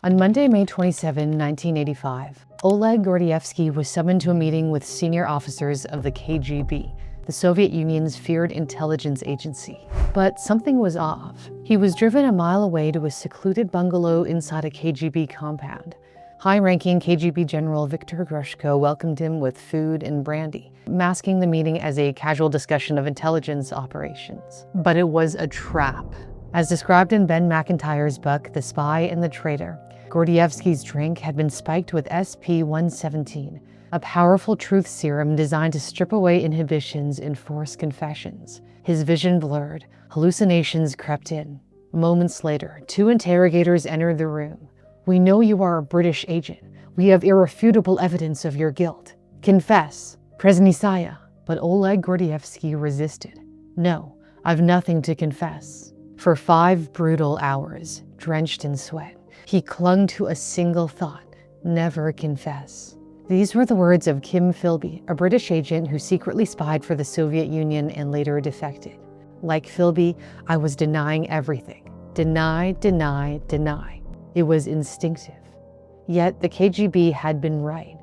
On Monday, May 27, 1985, Oleg Gordievsky was summoned to a meeting with senior officers of the KGB, the Soviet Union's feared intelligence agency. But something was off. He was driven a mile away to a secluded bungalow inside a KGB compound. High-ranking KGB General Viktor Grushko welcomed him with food and brandy, masking the meeting as a casual discussion of intelligence operations. But it was a trap. As described in Ben McIntyre's book, The Spy and the Traitor, Gordievsky's drink had been spiked with SP-117, a powerful truth serum designed to strip away inhibitions and force confessions. His vision blurred, hallucinations crept in. Moments later, two interrogators entered the room. "We know you are a British agent. We have irrefutable evidence of your guilt. Confess, Presnitsaya." But Oleg Gordievsky resisted. "No, I've nothing to confess." For 5 brutal hours, drenched in sweat, he clung to a single thought: never confess. These were the words of Kim Philby, a British agent who secretly spied for the Soviet Union and later defected. Like Philby, I was denying everything. Deny, deny, deny. It was instinctive. Yet the KGB had been right.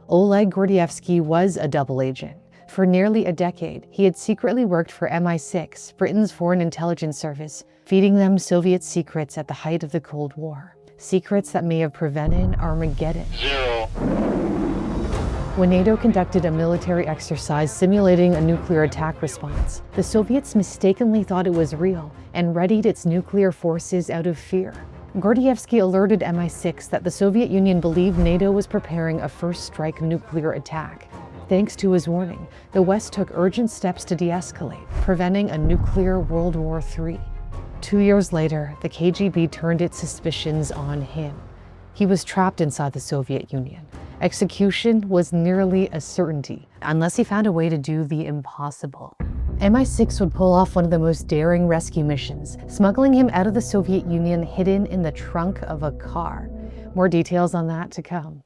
Oleg Gordievsky was a double agent. For nearly a decade, he had secretly worked for MI6, Britain's foreign intelligence service, feeding them Soviet secrets at the height of the Cold War. Secrets that may have prevented Armageddon. When NATO conducted a military exercise simulating a nuclear attack response, the Soviets mistakenly thought it was real and readied its nuclear forces out of fear. Gordievsky alerted MI6 that the Soviet Union believed NATO was preparing a first-strike nuclear attack. Thanks to his warning, the West took urgent steps to de-escalate, preventing a nuclear World War III. 2 years later, the KGB turned its suspicions on him. He was trapped inside the Soviet Union. Execution was nearly a certainty, unless he found a way to do the impossible. MI6 would pull off one of the most daring rescue missions, smuggling him out of the Soviet Union hidden in the trunk of a car. More details on that to come.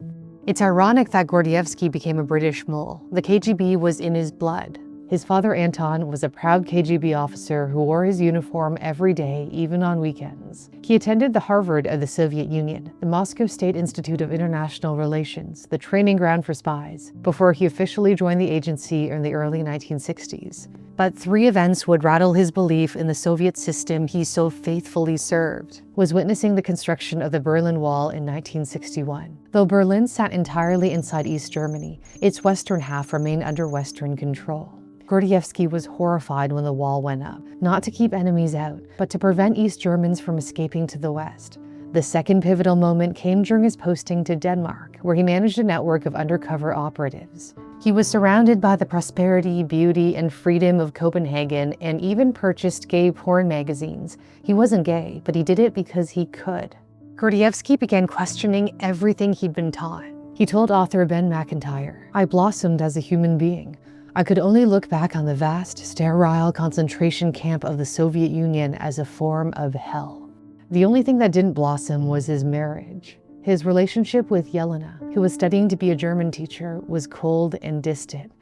It's ironic that Gordievsky became a British mole. The KGB was in his blood. His father, Anton, was a proud KGB officer who wore his uniform every day, even on weekends. He attended the Harvard of the Soviet Union, the Moscow State Institute of International Relations, the training ground for spies, before he officially joined the agency in the early 1960s. But 3 events would rattle his belief in the Soviet system he so faithfully served. Was witnessing the construction of the Berlin Wall in 1961. Though Berlin sat entirely inside East Germany, its western half remained under Western control. Gordievsky was horrified when the wall went up, not to keep enemies out, but to prevent East Germans from escaping to the west. The second pivotal moment came during his posting to Denmark, where he managed a network of undercover operatives. He was surrounded by the prosperity, beauty, and freedom of Copenhagen and even purchased gay porn magazines. He wasn't gay, but he did it because he could. Gordievsky began questioning everything he'd been taught. He told author Ben McIntyre, "I blossomed as a human being. I could only look back on the vast, sterile concentration camp of the Soviet Union as a form of hell." The only thing that didn't blossom was his marriage. His relationship with Yelena, who was studying to be a German teacher, was cold and distant.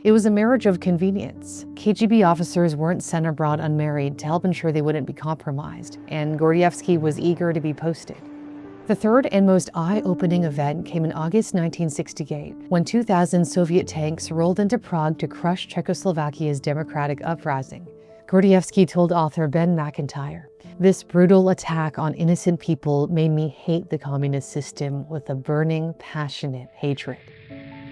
It was a marriage of convenience. KGB officers weren't sent abroad unmarried to help ensure they wouldn't be compromised, and Gordievsky was eager to be posted. The third and most eye-opening event came in August 1968, when 2,000 Soviet tanks rolled into Prague to crush Czechoslovakia's democratic uprising. Gordievsky told author Ben McIntyre, "This brutal attack on innocent people made me hate the communist system with a burning, passionate hatred."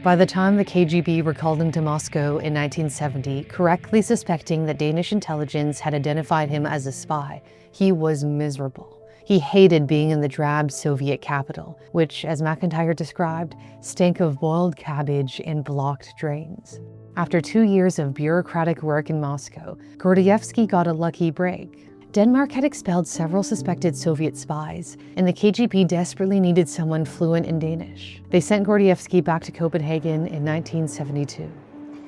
By the time the KGB recalled him to Moscow in 1970, correctly suspecting that Danish intelligence had identified him as a spy, he was miserable. He hated being in the drab Soviet capital, which, as McIntyre described, stank of boiled cabbage and blocked drains. After 2 years of bureaucratic work in Moscow, Gordievsky got a lucky break. Denmark had expelled several suspected Soviet spies, and the KGB desperately needed someone fluent in Danish. They sent Gordievsky back to Copenhagen in 1972.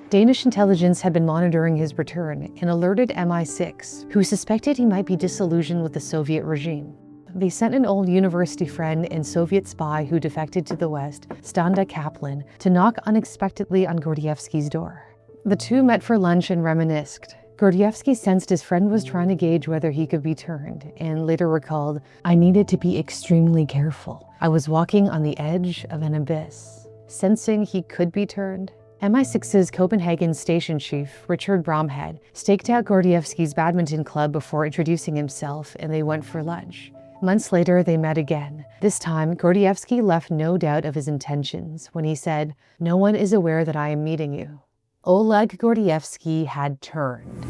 Danish intelligence had been monitoring his return and alerted MI6, who suspected he might be disillusioned with the Soviet regime. They sent an old university friend and Soviet spy who defected to the West, Standa Kaplan, to knock unexpectedly on Gordievsky's door. The two met for lunch and reminisced. Gordievsky sensed his friend was trying to gauge whether he could be turned, and later recalled, "I needed to be extremely careful. I was walking on the edge of an abyss." Sensing he could be turned, MI6's Copenhagen station chief, Richard Bromhead, staked out Gordievsky's badminton club before introducing himself, and they went for lunch. Months later, they met again. This time, Gordievsky left no doubt of his intentions when he said, "No one is aware that I am meeting you." Oleg Gordievsky had turned.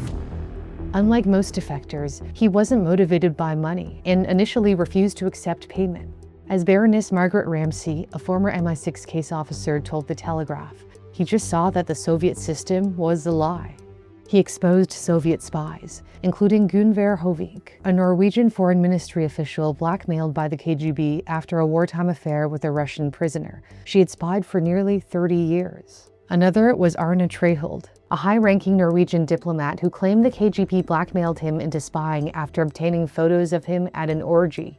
Unlike most defectors, he wasn't motivated by money and initially refused to accept payment. As Baroness Margaret Ramsey, a former MI6 case officer, told The Telegraph, he just saw that the Soviet system was a lie. He exposed Soviet spies, including Gunvor Hovig, a Norwegian foreign ministry official blackmailed by the KGB after a wartime affair with a Russian prisoner. She had spied for nearly 30 years. Another was Arne Treholt, a high-ranking Norwegian diplomat who claimed the KGB blackmailed him into spying after obtaining photos of him at an orgy.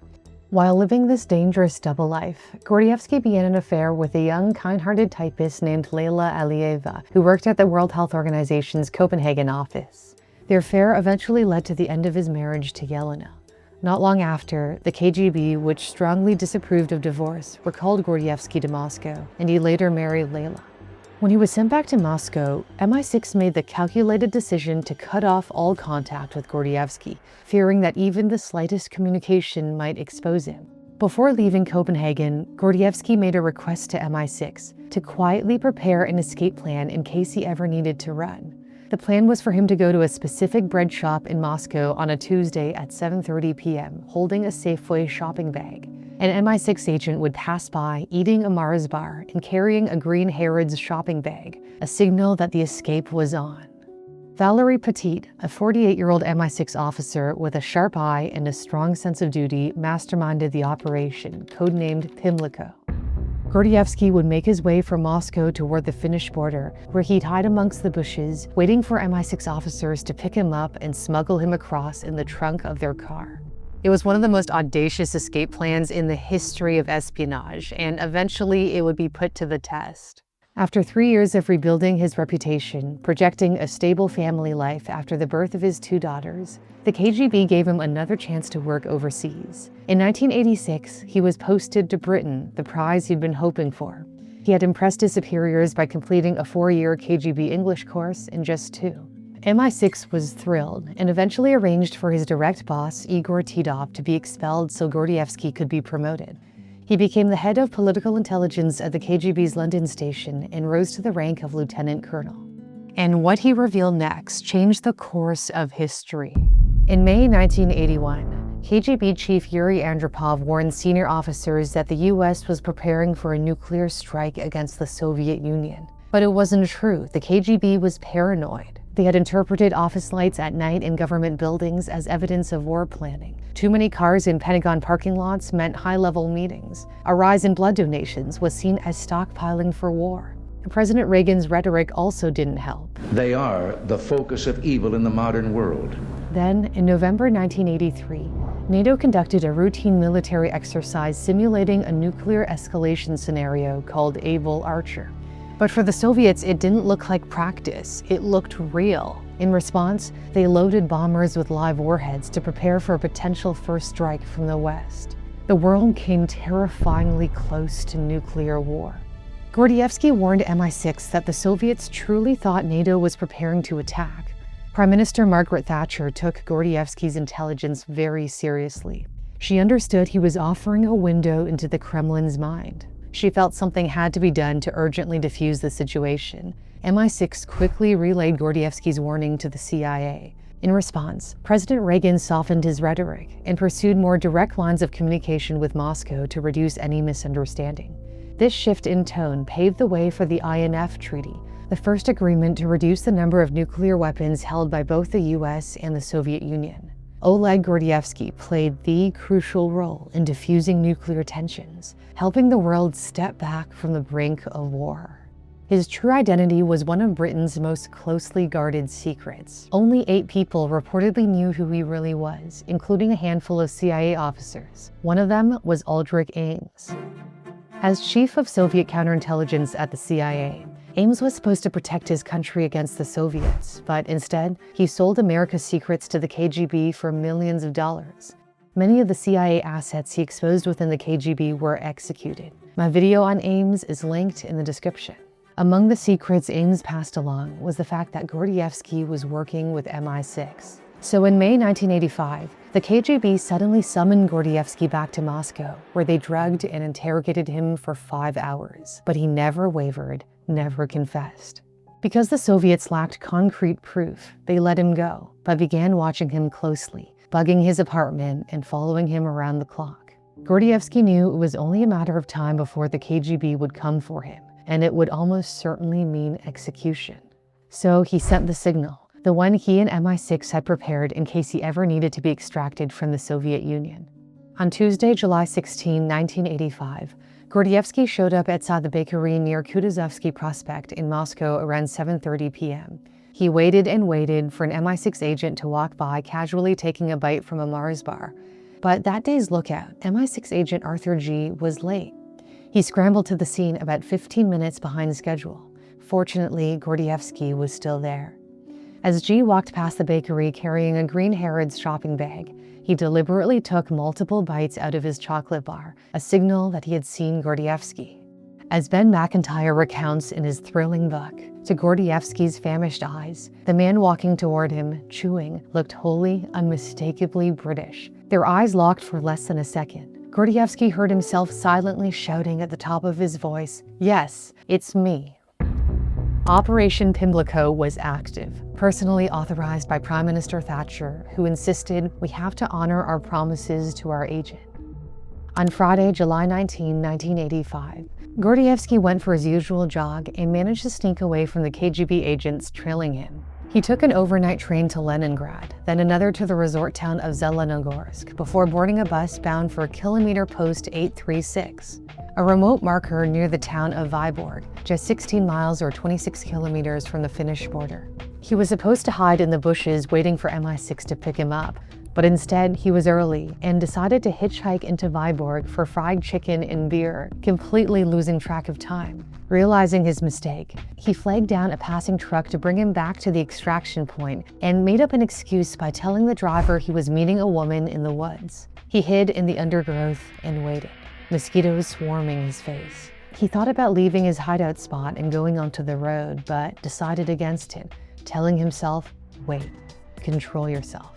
While living this dangerous double life, Gordievsky began an affair with a young, kind-hearted typist named Leila Alieva, who worked at the World Health Organization's Copenhagen office. Their affair eventually led to the end of his marriage to Yelena. Not long after, the KGB, which strongly disapproved of divorce, recalled Gordievsky to Moscow, and he later married Leila. When he was sent back to Moscow, MI6 made the calculated decision to cut off all contact with Gordievsky, fearing that even the slightest communication might expose him. Before leaving Copenhagen, Gordievsky made a request to MI6 to quietly prepare an escape plan in case he ever needed to run. The plan was for him to go to a specific bread shop in Moscow on a Tuesday at 7:30 p.m., holding a Safeway shopping bag. An MI6 agent would pass by, eating a Mars bar and carrying a green Harrods shopping bag, a signal that the escape was on. Valerie Petit, a 48-year-old MI6 officer with a sharp eye and a strong sense of duty, masterminded the operation, codenamed PIMLICO. Gordievsky would make his way from Moscow toward the Finnish border, where he'd hide amongst the bushes, waiting for MI6 officers to pick him up and smuggle him across in the trunk of their car. It was one of the most audacious escape plans in the history of espionage, and eventually it would be put to the test. After 3 years of rebuilding his reputation, projecting a stable family life after the birth of his 2 daughters, the KGB gave him another chance to work overseas. In 1986, he was posted to Britain, the prize he'd been hoping for. He had impressed his superiors by completing a 4-year KGB English course in just 2. MI6 was thrilled and eventually arranged for his direct boss, Igor Titov, to be expelled so Gordievsky could be promoted. He became the head of political intelligence at the KGB's London station and rose to the rank of lieutenant colonel. And what he revealed next changed the course of history. In May 1981, KGB chief Yuri Andropov warned senior officers that the US was preparing for a nuclear strike against the Soviet Union. But it wasn't true. The KGB was paranoid. They had interpreted office lights at night in government buildings as evidence of war planning. Too many cars in Pentagon parking lots meant high-level meetings. A rise in blood donations was seen as stockpiling for war. President Reagan's rhetoric also didn't help. They are the focus of evil in the modern world. Then, in November 1983, NATO conducted a routine military exercise simulating a nuclear escalation scenario called Able Archer. But for the Soviets, it didn't look like practice, it looked real. In response, they loaded bombers with live warheads to prepare for a potential first strike from the West. The world came terrifyingly close to nuclear war. Gordievsky warned MI6 that the Soviets truly thought NATO was preparing to attack. Prime Minister Margaret Thatcher took Gordievsky's intelligence very seriously. She understood he was offering a window into the Kremlin's mind. She felt something had to be done to urgently defuse the situation. MI6 quickly relayed Gordievsky's warning to the CIA. In response, President Reagan softened his rhetoric and pursued more direct lines of communication with Moscow to reduce any misunderstanding. This shift in tone paved the way for the INF Treaty, the first agreement to reduce the number of nuclear weapons held by both the US and the Soviet Union. Oleg Gordievsky played the crucial role in diffusing nuclear tensions, helping the world step back from the brink of war. His true identity was one of Britain's most closely guarded secrets. Only 8 people reportedly knew who he really was, including a handful of CIA officers. One of them was Aldrich Ames. As chief of Soviet counterintelligence at the CIA, Ames was supposed to protect his country against the Soviets, but instead, he sold America's secrets to the KGB for millions of dollars. Many of the CIA assets he exposed within the KGB were executed. My video on Ames is linked in the description. Among the secrets Ames passed along was the fact that Gordievsky was working with MI6. So in May 1985, the KGB suddenly summoned Gordievsky back to Moscow, where they drugged and interrogated him for 5 hours. But he never wavered, never confessed. Because the Soviets lacked concrete proof, they let him go, but began watching him closely, bugging his apartment and following him around the clock. Gordievsky knew it was only a matter of time before the KGB would come for him, and it would almost certainly mean execution. So he sent the signal, the one he and MI6 had prepared in case he ever needed to be extracted from the Soviet Union. On Tuesday, July 16, 1985, Gordievsky showed up outside the bakery near Kutuzovsky Prospect in Moscow around 7:30 p.m. He waited and waited for an MI6 agent to walk by, casually taking a bite from a Mars bar. But that day's lookout, MI6 agent Arthur G. was late. He scrambled to the scene about 15 minutes behind schedule. Fortunately, Gordievsky was still there. As G walked past the bakery carrying a green Harrods shopping bag, he deliberately took multiple bites out of his chocolate bar, a signal that he had seen Gordievsky. As Ben McIntyre recounts in his thrilling book, to Gordievsky's famished eyes, the man walking toward him, chewing, looked wholly, unmistakably British. Their eyes locked for less than a second. Gordievsky heard himself silently shouting at the top of his voice, "Yes, it's me." Operation PIMLICO was active, personally authorized by Prime Minister Thatcher, who insisted we have to honor our promises to our agent. On Friday, July 19, 1985, Gordievsky went for his usual jog and managed to sneak away from the KGB agents trailing him. He took an overnight train to Leningrad, then another to the resort town of Zelenogorsk, before boarding a bus bound for kilometer post 836, a remote marker near the town of Vyborg, just 16 miles or 26 kilometers from the Finnish border. He was supposed to hide in the bushes waiting for MI6 to pick him up, but instead he was early and decided to hitchhike into Vyborg for fried chicken and beer, completely losing track of time. Realizing his mistake, he flagged down a passing truck to bring him back to the extraction point and made up an excuse by telling the driver he was meeting a woman in the woods. He hid in the undergrowth and waited, mosquitoes swarming his face. He thought about leaving his hideout spot and going onto the road, but decided against it, telling himself, wait, control yourself.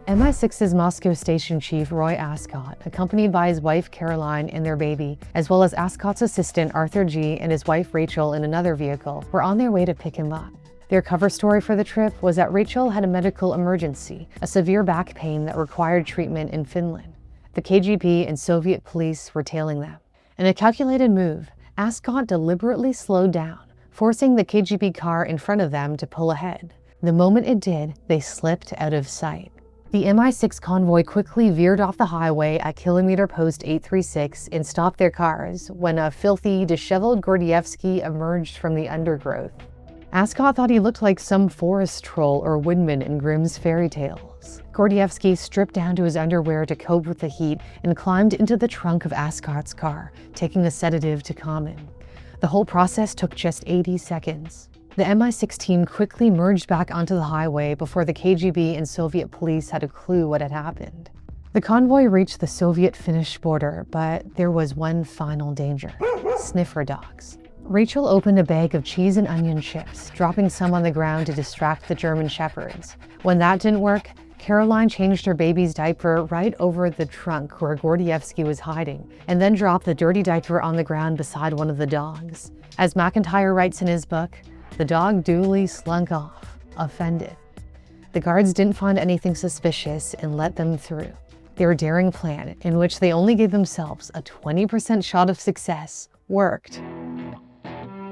MI6's Moscow station chief Roy Ascot, accompanied by his wife Caroline and their baby, as well as Ascot's assistant Arthur G. and his wife Rachel in another vehicle, were on their way to pick him up. Their cover story for the trip was that Rachel had a medical emergency, a severe back pain that required treatment in Finland. The KGB and Soviet police were tailing them. In a calculated move, Ascot deliberately slowed down, forcing the KGB car in front of them to pull ahead. The moment it did, they slipped out of sight. The MI6 convoy quickly veered off the highway at kilometer post 836 and stopped their cars when a filthy, disheveled Gordievsky emerged from the undergrowth. Ascot thought he looked like some forest troll or woodman in Grimm's fairy tales. Gordievsky stripped down to his underwear to cope with the heat and climbed into the trunk of Ascot's car, taking a sedative to calm him. The whole process took just 80 seconds. The MI6 team quickly merged back onto the highway before the KGB and Soviet police had a clue what had happened. The convoy reached the Soviet-Finnish border, but there was one final danger: sniffer dogs. Rachel opened a bag of cheese and onion chips, dropping some on the ground to distract the German shepherds. When that didn't work, Caroline changed her baby's diaper right over the trunk where Gordievsky was hiding, and then dropped the dirty diaper on the ground beside one of the dogs. As McIntyre writes in his book, the dog duly slunk off, offended. The guards didn't find anything suspicious and let them through. Their daring plan, in which they only gave themselves a 20% shot of success, worked.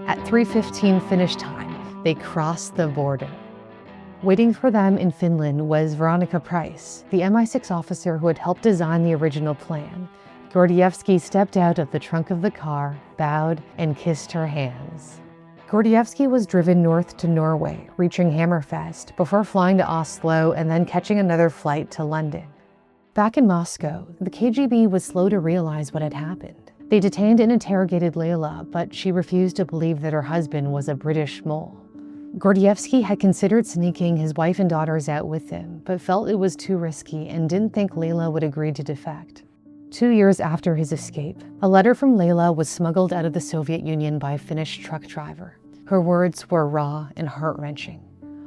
At 3:15 Finnish time, they crossed the border. Waiting for them in Finland was Veronica Price, the MI6 officer who had helped design the original plan. Gordievsky stepped out of the trunk of the car, bowed, and kissed her hands. Gordievsky was driven north to Norway, reaching Hammerfest, before flying to Oslo and then catching another flight to London. Back in Moscow, the KGB was slow to realize what had happened. They detained and interrogated Layla, but she refused to believe that her husband was a British mole. Gordievsky had considered sneaking his wife and daughters out with him, but felt it was too risky and didn't think Layla would agree to defect. 2 years after his escape, a letter from Layla was smuggled out of the Soviet Union by a Finnish truck driver. Her words were raw and heart-wrenching.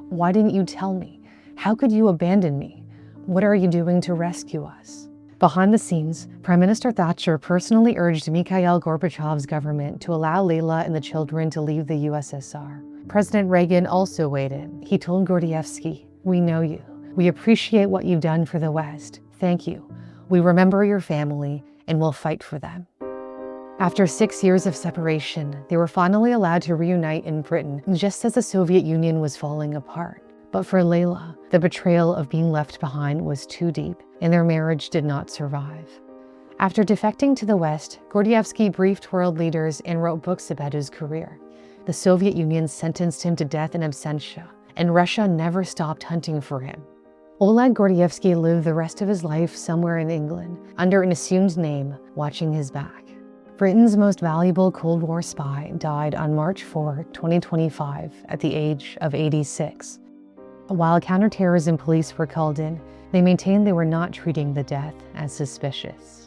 "Why didn't you tell me? How could you abandon me? What are you doing to rescue us?" Behind the scenes, Prime Minister Thatcher personally urged Mikhail Gorbachev's government to allow Layla and the children to leave the USSR. President Reagan also weighed in. He told Gordievsky, "We know you. We appreciate what you've done for the West. Thank you. We remember your family and will fight for them." After 6 years of separation, they were finally allowed to reunite in Britain, just as the Soviet Union was falling apart. But for Layla, the betrayal of being left behind was too deep, and their marriage did not survive. After defecting to the West, Gordievsky briefed world leaders and wrote books about his career. The Soviet Union sentenced him to death in absentia, and Russia never stopped hunting for him. Oleg Gordievsky lived the rest of his life somewhere in England, under an assumed name, watching his back. Britain's most valuable Cold War spy died on March 4, 2025, at the age of 86. While counterterrorism police were called in, they maintained they were not treating the death as suspicious.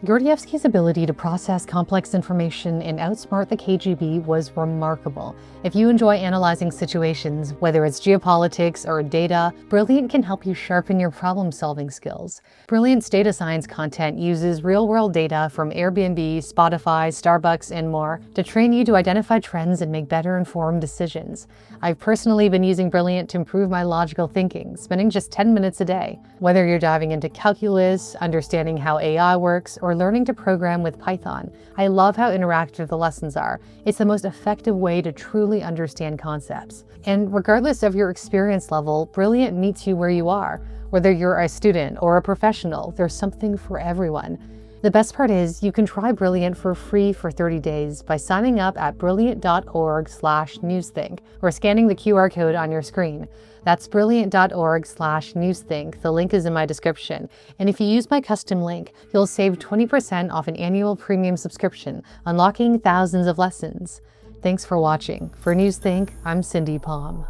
Gordievsky's ability to process complex information and outsmart the KGB was remarkable. If you enjoy analyzing situations, whether it's geopolitics or data, Brilliant can help you sharpen your problem-solving skills. Brilliant's data science content uses real-world data from Airbnb, Spotify, Starbucks, and more to train you to identify trends and make better informed decisions. I've personally been using Brilliant to improve my logical thinking, spending just 10 minutes a day. Whether you're diving into calculus, understanding how AI works, or learning to program with Python, I love how interactive the lessons are. It's the most effective way to truly understand concepts. And regardless of your experience level, Brilliant meets you where you are. Whether you're a student or a professional, there's something for everyone. The best part is you can try Brilliant for free for 30 days by signing up at brilliant.org/newsthink or scanning the QR code on your screen. That's brilliant.org/newsthink. The link is in my description. And if you use my custom link, you'll save 20% off an annual premium subscription, unlocking thousands of lessons. Thanks for watching. For Newsthink, I'm Cindy Pom.